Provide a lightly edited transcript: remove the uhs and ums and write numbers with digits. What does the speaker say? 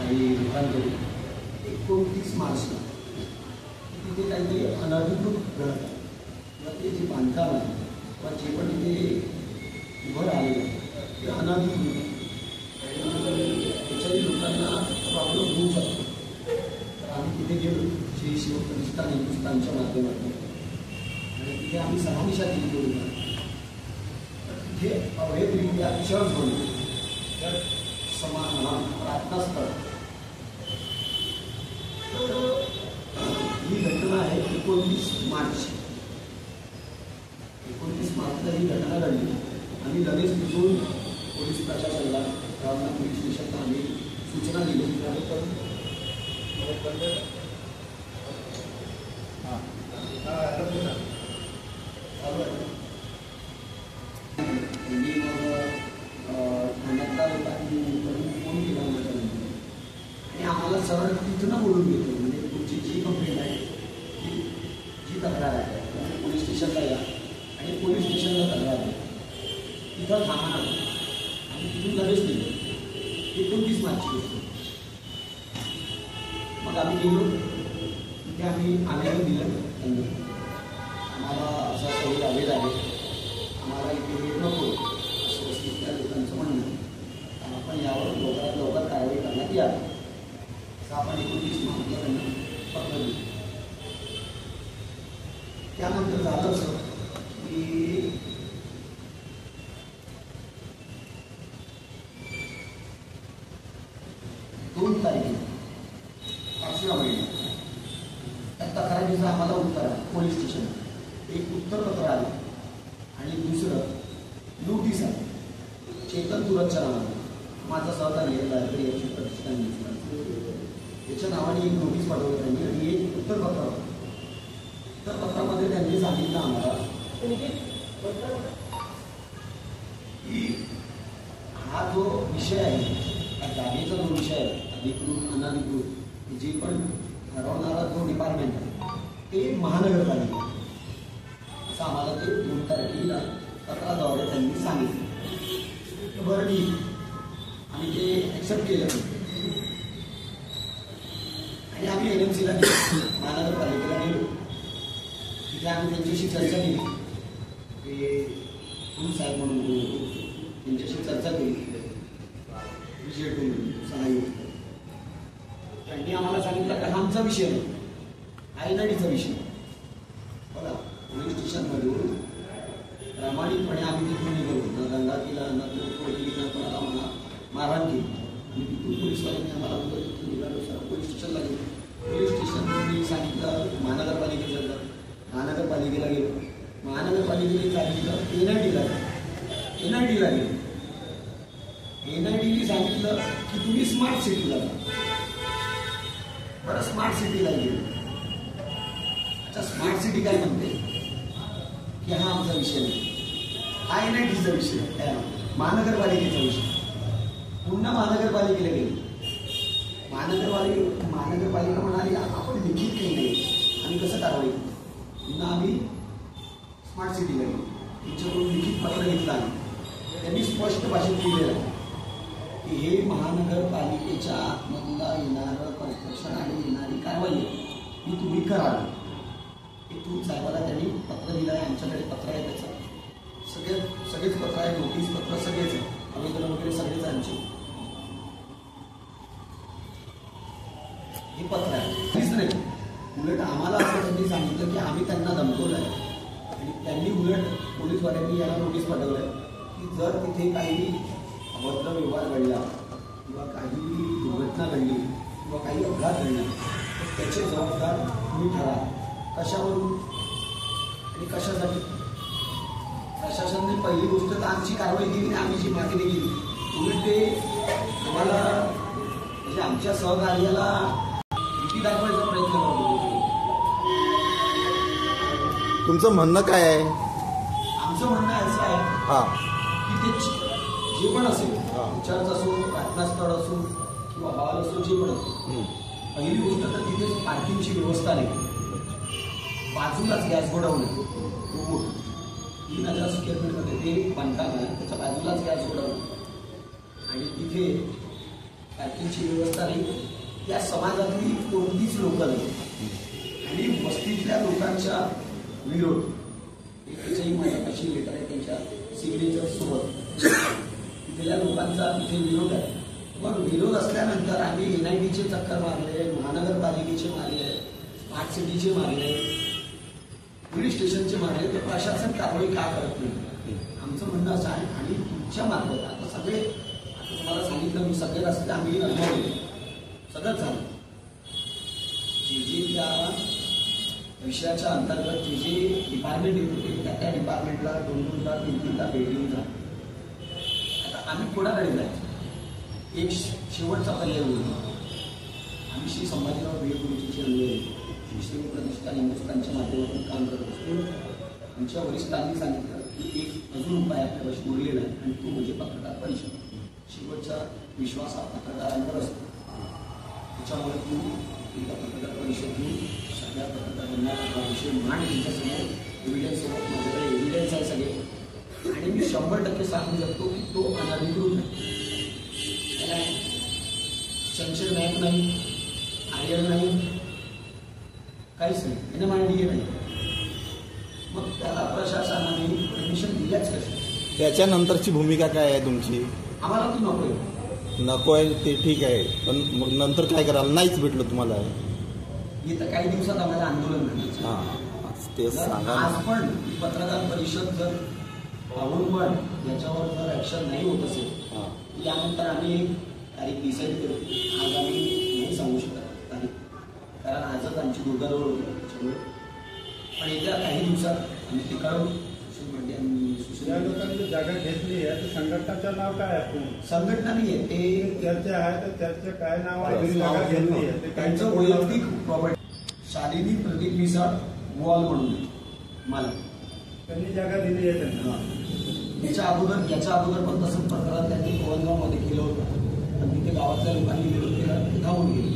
काही लोकांकडे 29 मार्चला तिथे काहीतरी अनधिकृत घर आहे किंवा ते जे बांधकाम आहे किंवा जे पण तिथे उभं राहिलेलं आहे ते अनधिकृत त्याच्याही लोकांना प्रॉब्लेम होऊ शकतो. तर आम्ही तिथे गेलो श्री शिवप्रतिष्ठान हिंदुस्थानच्या माध्यमातून आणि तिथे आम्ही समावेशा दिली करून तिथे अवैधरित्या चर्च बनवली तर समान प्रार्थनास्थळ. ही घटना आहे 29 मार्च. 29 मार्चला ही घटना घडली. आम्ही लगेच तिथून पोलीस प्रशासनाला रामना पोलीस स्टेशनला आम्ही सूचना दिली. त्यांनी मग ठाण्यातल्या लोकांनी फोन केला माझ्यानंतर आणि आम्हाला सरळ तिथं बोलून घेतलं. म्हणजे तुमची जी कंप्लेंट आहे जी तक्रार आहे तुम्ही पोलीस स्टेशनला या आणि पोलीस स्टेशनला तक्रार आहे तिथं थांबा ना आणि तिथून लगेच दिलं. 29 मार्चची गोष्ट. मग आम्ही गेलो तिथे आम्ही आम्हाला दिलं त्यांनी आम्हाला असा सगळी अवैध आहे आम्हाला इथे हे नको असं त्या लोकांचं म्हणणं आपण यावर लवकरात लवकर कारवाई करण्यात यावी असं आपण 29 मार्चला त्यांना पत्र दिलं. त्यानंतर झालं असं की 2 तारखेला 5व्या महिन्यात त्या तक्रारीचं आम्हाला उत्तर आहे. पोलीस स्टेशन एक उत्तरपत्र आलं आणि दुसरं नोटीस आहे. चेतन तुरतच्या नावाने माझा सहकारी लायब्ररी याची प्रतिष्ठान याच्या नावाने एक नोटीस पाठवलं त्यांनी आणि एक उत्तरपत्र होतं. उत्तरपत्रामध्ये त्यांनी सांगितलं आम्हाला की हा जो विषय आहे हा जागेचा जो विषय आहे अधिकृत अनधिकृत जे पण ठरवणारा जो डिपार्टमेंट आहे ते महानगरपालिका असं आम्हाला ते 2 तारखेला पत्राद्वारे त्यांनी सांगितलं. बरं ठीक आम्ही ते ॲक्सेप्ट केलं आणि आम्ही NMCला गेलो महानगरपालिकेला गेलो. तिथे आम्ही त्यांच्याशी चर्चा केली. ते साहेब म्हणून त्यांच्याशी चर्चा केली. विजय टोल सहाय्यक त्यांनी आम्हाला सांगितलं की आमचा विषय नाही INIDचा विषय. बघा पोलीस स्टेशनमधून प्रामाणिकपणे आम्ही तिथून निघालो. ना दंगा केला ना कोणाला मला मारहाण केली आणि तिथून पोलीसवाल्यांनी आम्हाला तिथून निघालो. सर पोलीस स्टेशनला गेलो. पोलीस स्टेशननी सांगितलं महानगरपालिकेचं महानगरपालिकेला गेलो. महानगरपालिकेने सांगितलं NIDला गेलो. NIDने सांगितलं की तुम्ही स्मार्ट सिटीला जा. बरं स्मार्ट सिटीला गेलो. अच्छा स्मार्ट सिटी काय म्हणते की हा आमचा विषय नाही हा NIDचा विषय महानगरपालिकेचा विषय. पुन्हा महानगरपालिकेला गेलो. महानगरपालिका म्हणाली आपण लिखित काही नाही आणि कसं कारवाई. पुन्हा आम्ही स्मार्ट सिटीला गेलो. त्यांच्याकडून लिखित पत्र घेतलं आम्ही. त्यांनी स्पष्ट भाषेत लिहिलेलं आहे की हे महानगरपालिकेच्या मधला येणारं कन्स्ट्रक्शन आणि येणारी कारवाई ही तुम्ही करावी. इथून साहेबाला त्यांनी पत्र दिलं आहे. आमच्याकडे पत्र आहे त्याचं सगळेच पत्र आहे. नोटीस पत्र सगळेच आहे. आवेदन वगैरे सगळेच आमचे हे पत्र आहे. काहीच नाही. उलट आम्हाला असं त्यांनी सांगितलं की आम्ही त्यांना धमकवलं आहे आणि त्यांनी उलट पोलीसवाल्यांनी याला नोटीस पाठवलं आहे की जर तिथे काही अभद्र व्यवहार घडला किंवा काही दुर्घटना घडली किंवा काही अपघात घडला तर त्याचे जबाबदार तुम्ही ठरा. कशावरून आणि कशासाठी. प्रशासनाने पहिली गोष्ट तर आमची कारवाई केली आणि आम्ही जी मागणी केली उलट ते आम्हाला म्हणजे आमच्या सहकार्याला भीती दाखवायचा प्रयत्न करत होते. तुमचं म्हणणं काय आहे? आमचं म्हणणं असं आहे की ते जे पण असेल चर्च असो प्रार्थनास्थळ असो किंवा हॉल असो जे पण असो पहिली गोष्ट तर तिथे पार्किंगची व्यवस्था नाही. बाजूलाच गॅस गोडाऊन आहे. 3000 स्क्वेअर फीटमध्ये ते बांधकाम आहे. त्याच्या बाजूलाच गॅस गोडाऊन आणि तिथे पार्किंगची व्यवस्था नाही. या समाजातली कोणतीच लोक नाही आणि वस्तीतल्या लोकांच्या विरोध त्याच्याही माझ्यापाशी लेटर आहे त्यांच्या सिग्नेचर सोबत तिथल्या लोकांचा तिथे विरोध आहे. पण विरोध असल्यानंतर आम्ही NITचे चक्कर मारले, महानगरपालिकेचे मारले, स्मार्ट सिटीचे मारले, पोलीस स्टेशनचे मारले, तर प्रशासन कारवाई का करत नाही आमचं म्हणणं असं आहे. आणि तुमच्या मार्फत आता सगळे आता तुम्हाला सांगितलं मी सगळे रस्ते आम्ही अनुभवले सगळंच झालं. जे त्या विषयाच्या अंतर्गत जे डिपार्टमेंट येत होते त्या डिपार्टमेंटला 2-2ला 3-3ला बिल्डिंग झालं. आता आम्ही कोणाकडे जायचं एक शेवटचा पर्याय होईल. आम्ही श्री संभाजीराव भिडे गुरुजींची अन्वय श्री प्रतिष्ठान हिंदुस्थानच्या माध्यमातून काम करत असतो. आमच्या वरिष्ठांनी सांगितलं की एक अजून उपाय आपल्यापाशी उरलेला आहे आणि तो म्हणजे पत्रकार परिषद. शेवटचा विश्वास हा पत्रकारांवर असतो. त्याच्यामुळे तुम्ही एका पत्रकार परिषद घेऊन सगळ्या पत्रकारांना हा विषय मांड त्यांच्यासमोर एव्हिडन्ससोबत माझ्याकडे एव्हिडन्स आहे सगळे आणि मी 100% सांगू शकतो की तो अनधिकृत नाही. त्याला सेन्शन बँक नाही, IL नाही, काहीच नाही, NMIDA नाही. मग त्याला प्रशासनाने परमिशन दिल्याच कशी? त्याच्यानंतरची भूमिका काय आहे तुमची? आम्हाला ती नको आहे ते ठीक आहे, पण मग नंतर काय कराल? नाहीच भेटलं तुम्हाला? येत्या काही दिवसात आम्हाला आंदोलन करायचं. हां ते सांगा. आज पण पत्रकार परिषद जर पाहून पण याच्यावर जर ऍक्शन नाही होत असेल यानंतर आम्ही एक तारीख डिसाईड करू. आज आम्ही नाही सांगू शकत तारीख, कारण आजच आमची दुर्गाजवळ होती त्याच्यामुळे. पण येत्या काही दिवसात आम्ही ते काढून सोशल मीडिया या लोकांनी जागा घेतली आहे तर संघटनाचं नाव काय आहे? संघटना नाही आहे ते चर्चा आहे तर चर्चा काय नाव आहे? जागा घेतली आहे त्यांचं वैयक्तिक प्रॉपर्टी. शालिनी प्रदीप मिसाळ वॉल म्हणून मला त्यांनी जागा दिली आहे त्यांना. याच्या अगोदर पण तसंच प्रकरण त्यांनी गोवनगावमध्ये केलं होतं. पण तिथे गावातल्या लोकांनी विरोध केला, ते धावून गेले.